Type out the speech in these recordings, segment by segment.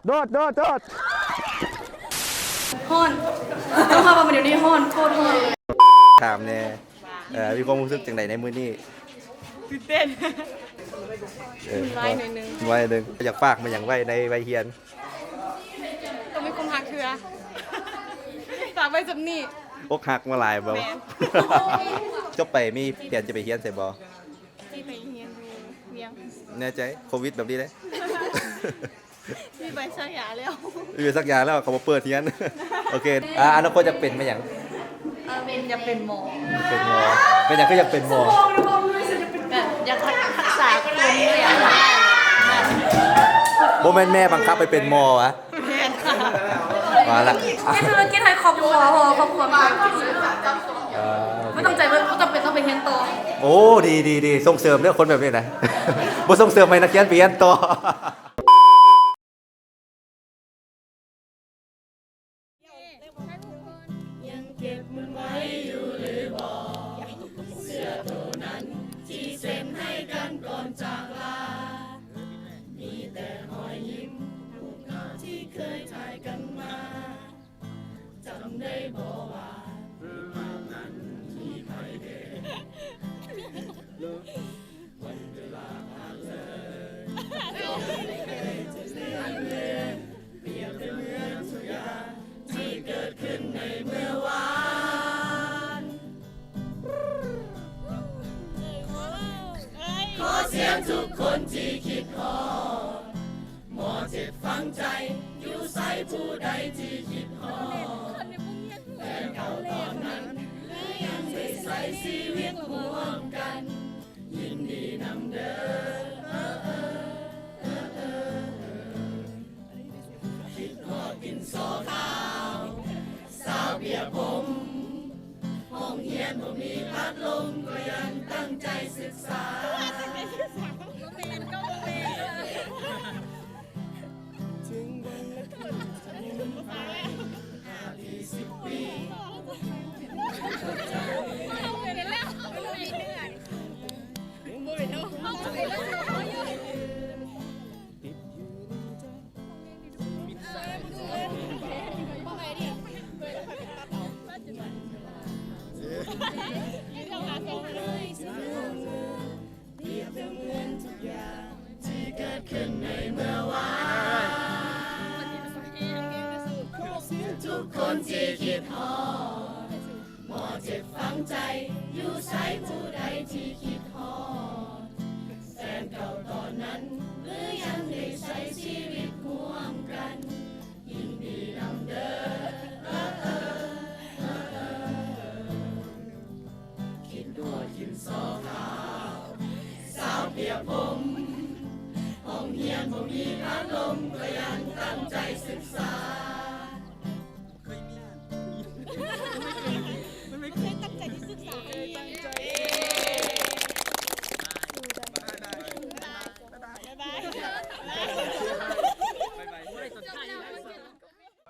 โดดโดดโดด ฮ้อนต้องพามาเดี๋ยวนี้ฮ้อนโคตรฮ้อน ถามเนี่ยมีความรู้สึกจังไดในมื้อนี้ ตื่นเต้น ไว้หน่อยนึง ไว้หนึ่งอยากฝากมาอย่างไว้ในใบเฮียน ต้องมีคนหักเถื่อฝากไว้สำนี อกหักมาหลายบ่ แม่น จบไปมีเปลี่ยนจะไปเฮียนใส่บ่ ที่ไปเฮียนดูเวียง แน่ใจโควิดแบบนี้เลย ที่ไปสักยาแล้ว อยู่สักอย่างแล้วเขามาเปิดเฮียน โอเคอนาคตจะเป็นมาอย่าง เป็นจะเป็นหมอ เป็นหมอเป็นอย่างก็อยากเป็นหมอ อยากรักษาคนเลยอยาก โมเมนแม่บังคับไปเป็นหมอวะ แม่นค่ะ มาละ นี่ธุรกิจไทยครอบครัวครอบครัวมากไม่ต้องใจไม่จำเป็นต้องไปเฮียนต่อ โอ้ดีส่งเสริมเรื่องคนแบบนี้นะ บ่ส่งเสริมให้นักเรียนไปเรียนต่อ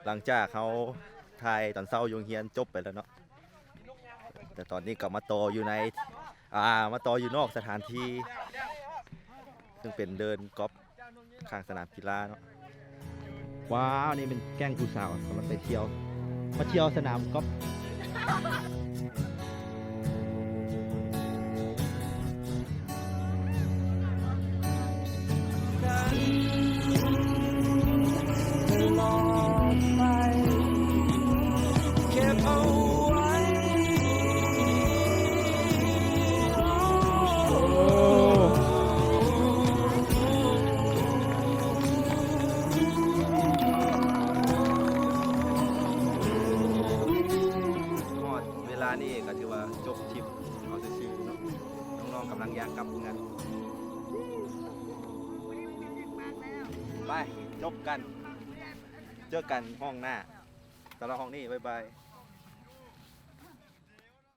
หลังจากเขาถ่ายตอนเศร้าโรงเรียนจบไปแล้วเนาะแต่ตอนนี้กลับมาต่ออยู่ในมาต่ออยู่นอกสถานที่ซึ่งเป็นเดินกอล์ฟข้างสนามกีฬาเนาะว้าวนี่เป็นแก๊งผู้สาวกำลังไปเที่ยวมาเที่ยวสนามกอล์ฟเวลานี้ก็ถือว่าจบทริปเอาซื่อๆเนาะน้องๆกำลังอยากกลับงานไปจบกันเจอกันห้องหน้าสำหรับห้องนี้บ๊ายบาย